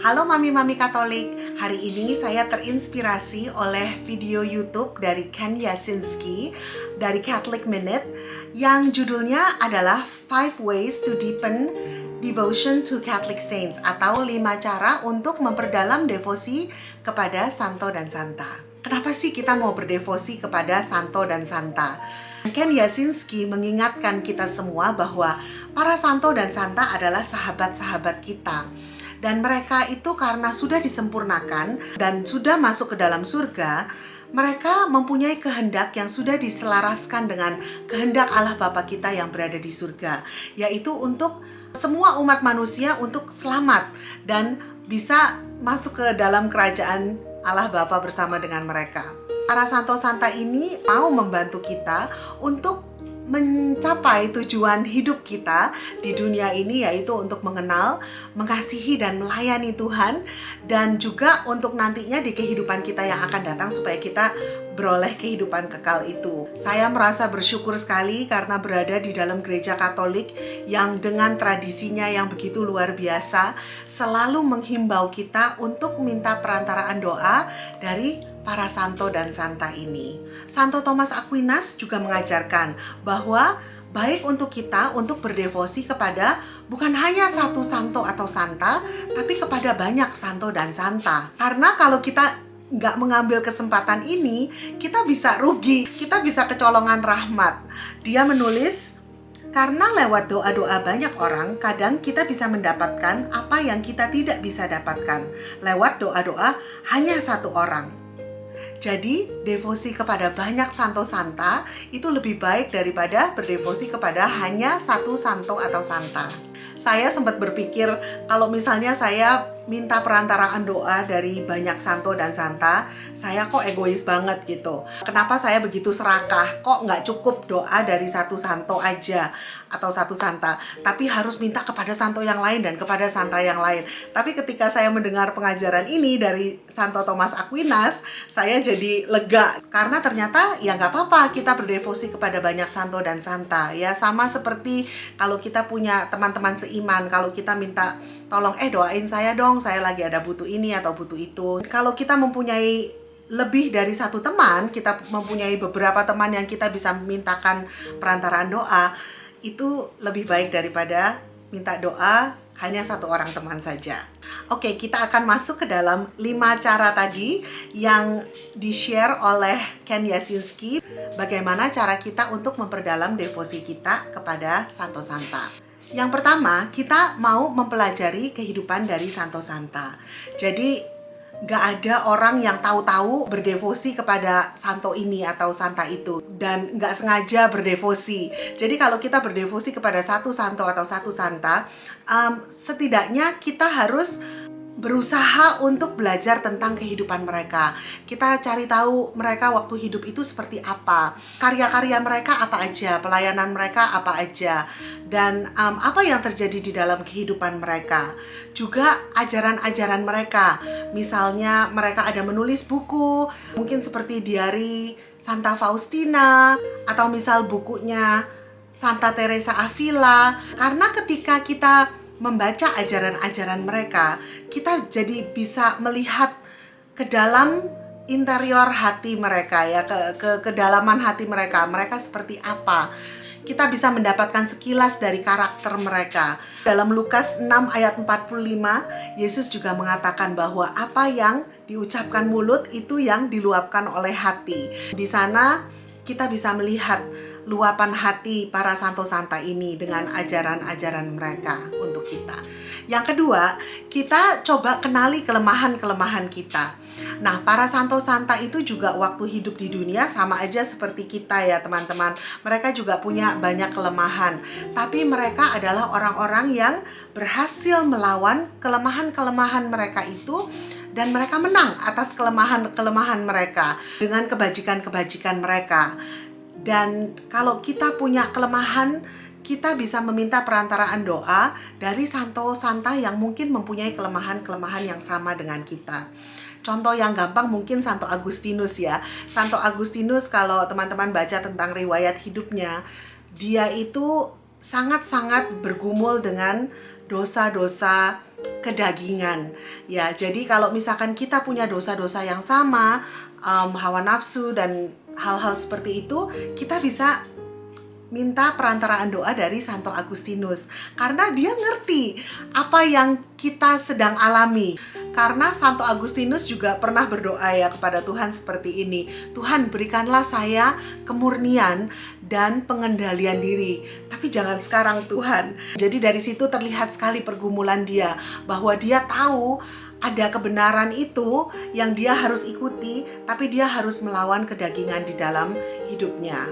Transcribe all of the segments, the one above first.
Halo Mami-Mami Katolik, hari ini saya terinspirasi oleh video YouTube dari Ken Yasinski dari Catholic Minute yang judulnya adalah 5 Ways to Deepen Devotion to Catholic Saints atau 5 cara untuk memperdalam devosi kepada Santo dan Santa. Kenapa sih kita mau berdevosi kepada Santo dan Santa? Ken Yasinski mengingatkan kita semua bahwa para Santo dan Santa adalah sahabat-sahabat kita. Dan mereka itu karena sudah disempurnakan dan sudah masuk ke dalam surga, mereka mempunyai kehendak yang sudah diselaraskan dengan kehendak Allah Bapa kita yang berada di surga, yaitu untuk semua umat manusia untuk selamat dan bisa masuk ke dalam kerajaan Allah Bapa bersama dengan mereka. Para Santo Santa ini mau membantu kita untuk mencapai tujuan hidup kita di dunia ini, yaitu untuk mengenal, mengasihi dan melayani Tuhan, dan juga untuk nantinya di kehidupan kita yang akan datang supaya kita beroleh kehidupan kekal itu. Saya merasa bersyukur sekali karena berada di dalam gereja Katolik yang dengan tradisinya yang begitu luar biasa selalu menghimbau kita untuk minta perantaraan doa dari para Santo dan Santa ini. Santo Thomas Aquinas juga mengajarkan bahwa baik untuk kita untuk berdevosi kepada bukan hanya satu Santo atau Santa, tapi kepada banyak Santo dan Santa. Karena kalau kita nggak mengambil kesempatan ini, kita bisa rugi, kita bisa kecolongan rahmat. Dia menulis, karena lewat doa-doa banyak orang, kadang kita bisa mendapatkan apa yang kita tidak bisa dapatkan. Lewat doa-doa hanya satu orang. Jadi, devosi kepada banyak Santo Santa itu lebih baik daripada berdevosi kepada hanya satu Santo atau Santa. Saya sempat berpikir kalau misalnya saya minta perantaraan doa dari banyak Santo dan Santa, saya kok egois banget gitu. Kenapa saya begitu serakah? Kok nggak cukup doa dari satu Santo aja atau satu Santa, tapi harus minta kepada Santo yang lain dan kepada Santa yang lain. Tapi ketika saya mendengar pengajaran ini dari Santo Thomas Aquinas, saya jadi lega. Karena ternyata ya nggak apa-apa kita berdevosi kepada banyak Santo dan Santa. Ya sama seperti kalau kita punya teman-teman seiman, kalau kita minta tolong doain saya dong, saya lagi ada butuh ini atau butuh itu. Kalau kita mempunyai lebih dari satu teman, kita mempunyai beberapa teman yang kita bisa mintakan perantaraan doa, itu lebih baik daripada minta doa hanya satu orang teman saja. Oke, kita akan masuk ke dalam 5 cara tadi yang di-share oleh Ken Yasinski, bagaimana cara kita untuk memperdalam devosi kita kepada Santo Santa. Yang pertama, kita mau mempelajari kehidupan dari Santo Santa. Jadi, gak ada orang yang tahu-tahu berdevosi kepada Santo ini atau Santa itu dan gak sengaja berdevosi. Jadi kalau kita berdevosi kepada satu Santo atau satu Santa, setidaknya kita harus berusaha untuk belajar tentang kehidupan mereka. Kita cari tahu mereka waktu hidup itu seperti apa, karya-karya mereka apa aja, pelayanan mereka apa aja, dan apa yang terjadi di dalam kehidupan mereka. Juga ajaran-ajaran mereka. Misalnya mereka ada menulis buku, mungkin seperti diari Santa Faustina, atau misal bukunya Santa Teresa Avila. Karena ketika kita membaca ajaran-ajaran mereka, kita jadi bisa melihat ke dalam interior hati mereka, ya, ke kedalaman hati mereka seperti apa. Kita bisa mendapatkan sekilas dari karakter mereka. Dalam Lukas 6 ayat 45, Yesus juga mengatakan bahwa apa yang diucapkan mulut itu yang diluapkan oleh hati. Di sana kita bisa melihat luapan hati para Santo Santa ini dengan ajaran-ajaran mereka untuk kita. Yang kedua, kita coba kenali kelemahan-kelemahan kita. Nah, para Santo Santa itu juga waktu hidup di dunia sama aja seperti kita ya teman-teman. Mereka juga punya banyak kelemahan. Tapi mereka adalah orang-orang yang berhasil melawan kelemahan-kelemahan mereka itu, dan mereka menang atas kelemahan-kelemahan mereka dengan kebajikan-kebajikan mereka. Dan kalau kita punya kelemahan, kita bisa meminta perantaraan doa dari Santo Santa yang mungkin mempunyai kelemahan-kelemahan yang sama dengan kita. Contoh yang gampang mungkin Santo Agustinus ya. Santo Agustinus, kalau teman-teman baca tentang riwayat hidupnya, dia itu sangat-sangat bergumul dengan dosa-dosa kedagingan. Ya, jadi kalau misalkan kita punya dosa-dosa yang sama, hawa nafsu dan hal-hal seperti itu, kita bisa minta perantaraan doa dari Santo Agustinus karena dia ngerti apa yang kita sedang alami. Karena Santo Agustinus juga pernah berdoa ya kepada Tuhan seperti ini, Tuhan berikanlah saya kemurnian dan pengendalian diri, tapi jangan sekarang Tuhan. Jadi dari situ terlihat sekali pergumulan dia, bahwa dia tahu ada kebenaran itu yang dia harus ikuti, tapi dia harus melawan kedagingan di dalam hidupnya.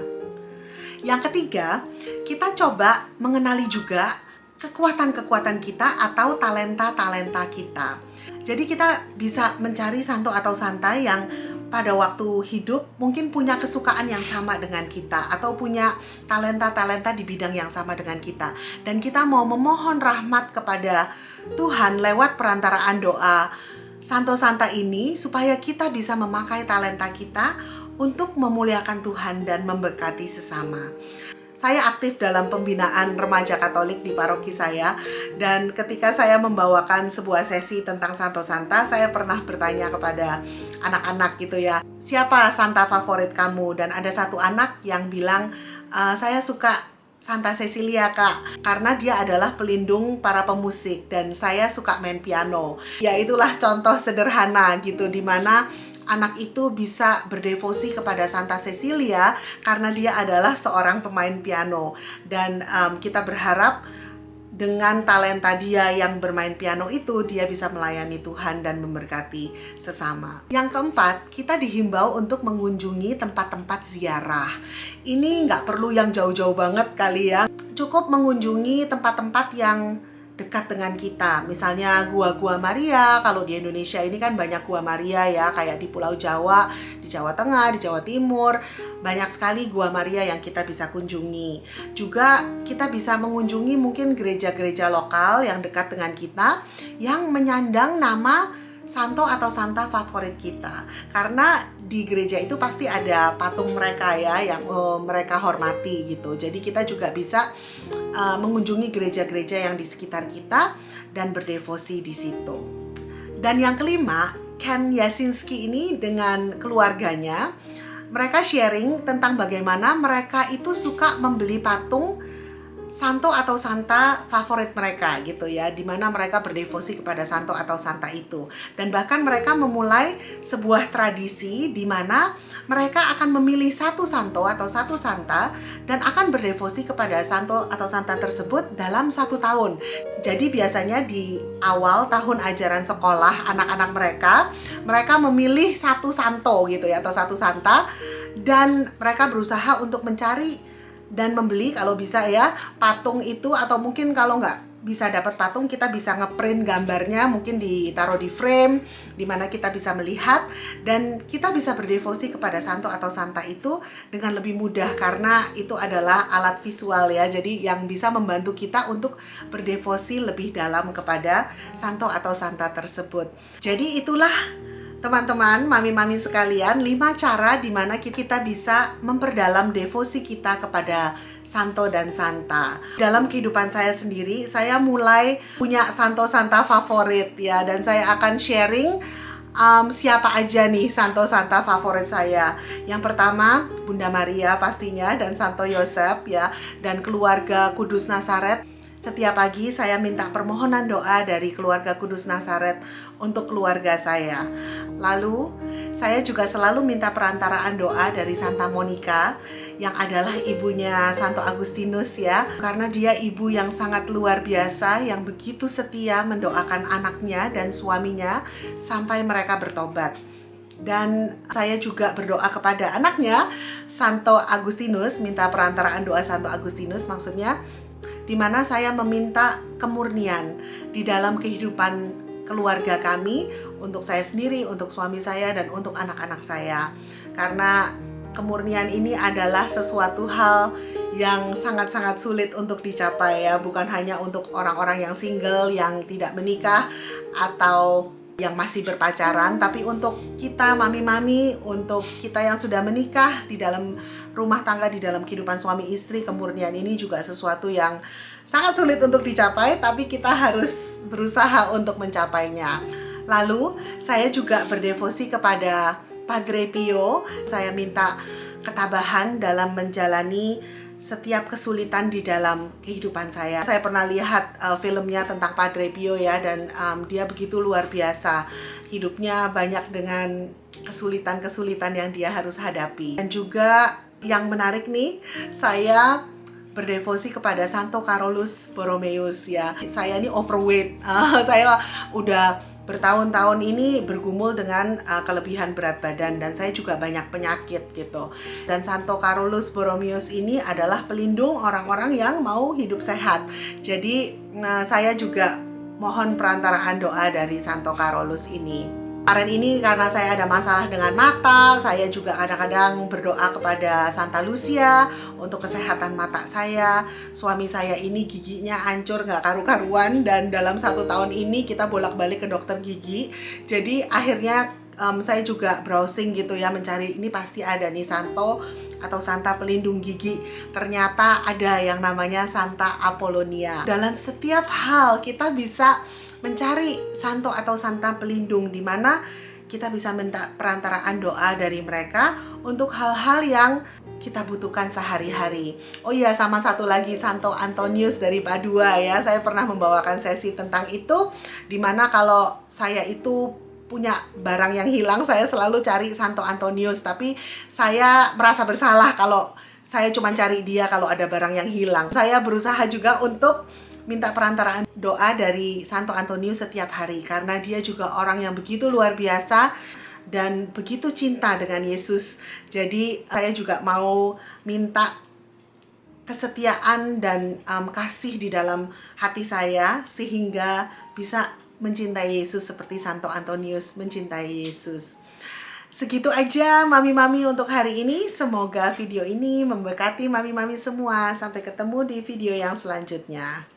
Yang ketiga, kita coba mengenali juga kekuatan-kekuatan kita atau talenta-talenta kita. Jadi kita bisa mencari santo atau santa yang pada waktu hidup mungkin punya kesukaan yang sama dengan kita atau punya talenta-talenta di bidang yang sama dengan kita. Dan kita mau memohon rahmat kepada Tuhan lewat perantaraan doa santo-santa ini supaya kita bisa memakai talenta kita untuk memuliakan Tuhan dan memberkati sesama. Saya aktif dalam pembinaan remaja Katolik di paroki saya, dan ketika saya membawakan sebuah sesi tentang Santo Santa, saya pernah bertanya kepada anak-anak gitu ya, siapa Santa favorit kamu? Dan ada satu anak yang bilang, saya suka Santa Cecilia Kak, karena dia adalah pelindung para pemusik dan saya suka main piano. Ya itulah contoh sederhana gitu, dimana anak itu bisa berdevosi kepada Santa Cecilia karena dia adalah seorang pemain piano. Dan kita berharap dengan talenta dia yang bermain piano itu, dia bisa melayani Tuhan dan memberkati sesama. Yang keempat, kita dihimbau untuk mengunjungi tempat-tempat ziarah. Ini nggak perlu yang jauh-jauh banget kali ya. Cukup mengunjungi tempat-tempat yang dekat dengan kita, misalnya Gua-Gua Maria. Kalau di Indonesia ini kan banyak Gua Maria ya, kayak di Pulau Jawa, di Jawa Tengah, di Jawa Timur, banyak sekali Gua Maria yang kita bisa kunjungi. Juga kita bisa mengunjungi mungkin gereja-gereja lokal yang dekat dengan kita, yang menyandang nama santo atau santa favorit kita. Karena di gereja itu pasti ada patung mereka ya, yang mereka hormati gitu. Jadi kita juga bisa mengunjungi gereja-gereja yang di sekitar kita dan berdevosi di situ. Dan yang kelima, Ken Yasinski ini dengan keluarganya, mereka sharing tentang bagaimana mereka itu suka membeli patung santo atau santa favorit mereka gitu ya, dimana mereka berdevosi kepada santo atau santa itu. Dan bahkan mereka memulai sebuah tradisi di mana mereka akan memilih satu santo atau satu santa dan akan berdevosi kepada santo atau santa tersebut dalam 1 tahun. Jadi biasanya di awal tahun ajaran sekolah anak-anak mereka memilih satu santo gitu ya, atau satu santa, dan mereka berusaha untuk mencari dan membeli kalau bisa ya patung itu, atau mungkin kalau nggak bisa dapat patung, kita bisa ngeprint gambarnya, mungkin ditaruh di frame dimana kita bisa melihat dan kita bisa berdevosi kepada santo atau santa itu dengan lebih mudah, karena itu adalah alat visual ya, jadi yang bisa membantu kita untuk berdevosi lebih dalam kepada santo atau santa tersebut. Jadi itulah teman-teman, mami-mami sekalian, 5 cara di mana kita bisa memperdalam devosi kita kepada santo dan santa. Dalam kehidupan saya sendiri, saya mulai punya santo-santa favorit ya, dan saya akan sharing siapa aja nih santo-santa favorit saya. Yang pertama, Bunda Maria pastinya, dan Santo Yosef ya, dan keluarga Kudus Nazaret. Setiap pagi saya minta permohonan doa dari keluarga Kudus Nazaret untuk keluarga saya. Lalu saya juga selalu minta perantaraan doa dari Santa Monica yang adalah ibunya Santo Agustinus ya. Karena dia ibu yang sangat luar biasa, yang begitu setia mendoakan anaknya dan suaminya sampai mereka bertobat. Dan saya juga berdoa kepada anaknya Santo Agustinus, minta perantaraan doa Santo Agustinus maksudnya, di mana saya meminta kemurnian di dalam kehidupan keluarga kami, untuk saya sendiri, untuk suami saya, dan untuk anak-anak saya. Karena kemurnian ini adalah sesuatu hal yang sangat-sangat sulit untuk dicapai ya, bukan hanya untuk orang-orang yang single, yang tidak menikah, atau yang masih berpacaran, tapi untuk kita mami-mami, untuk kita yang sudah menikah di dalam rumah tangga, di dalam kehidupan suami istri, kemurnian ini juga sesuatu yang sangat sulit untuk dicapai, tapi kita harus berusaha untuk mencapainya. Lalu saya juga berdevosi kepada Padre Pio. Saya minta ketabahan dalam menjalani setiap kesulitan di dalam kehidupan saya. Saya pernah lihat filmnya tentang Padre Pio ya, dan dia begitu luar biasa. Hidupnya banyak dengan kesulitan-kesulitan yang dia harus hadapi. Dan juga yang menarik nih, saya berdevosi kepada Santo Carolus Borromeus ya. Saya ini overweight. Saya udah bertahun-tahun ini bergumul dengan kelebihan berat badan, dan saya juga banyak penyakit gitu. Dan Santo Carolus Borromeus ini adalah pelindung orang-orang yang mau hidup sehat. Jadi saya juga mohon perantaraan doa dari Santo Carolus ini. Kemarin ini karena saya ada masalah dengan mata, saya juga kadang-kadang berdoa kepada Santa Lucia untuk kesehatan mata saya. Suami saya ini giginya hancur nggak karu-karuan, dan dalam 1 tahun ini kita bolak-balik ke dokter gigi. Jadi akhirnya saya juga browsing gitu ya, mencari ini pasti ada nih Santo atau Santa pelindung gigi. Ternyata ada yang namanya Santa Apollonia. Dalam setiap hal kita bisa mencari santo atau santa pelindung, di mana kita bisa minta perantaraan doa dari mereka untuk hal-hal yang kita butuhkan sehari-hari. Oh iya, sama satu lagi Santo Antonius dari Padua ya. Saya pernah membawakan sesi tentang itu, di mana kalau saya itu punya barang yang hilang, saya selalu cari Santo Antonius. Tapi saya merasa bersalah kalau saya cuma cari dia kalau ada barang yang hilang. Saya berusaha juga untuk minta perantaraan doa dari Santo Antonius setiap hari, karena dia juga orang yang begitu luar biasa dan begitu cinta dengan Yesus. Jadi saya juga mau minta kesetiaan dan kasih di dalam hati saya, sehingga bisa mencintai Yesus seperti Santo Antonius mencintai Yesus. Segitu aja mami-mami untuk hari ini. Semoga video ini memberkati mami-mami semua. Sampai ketemu di video yang selanjutnya.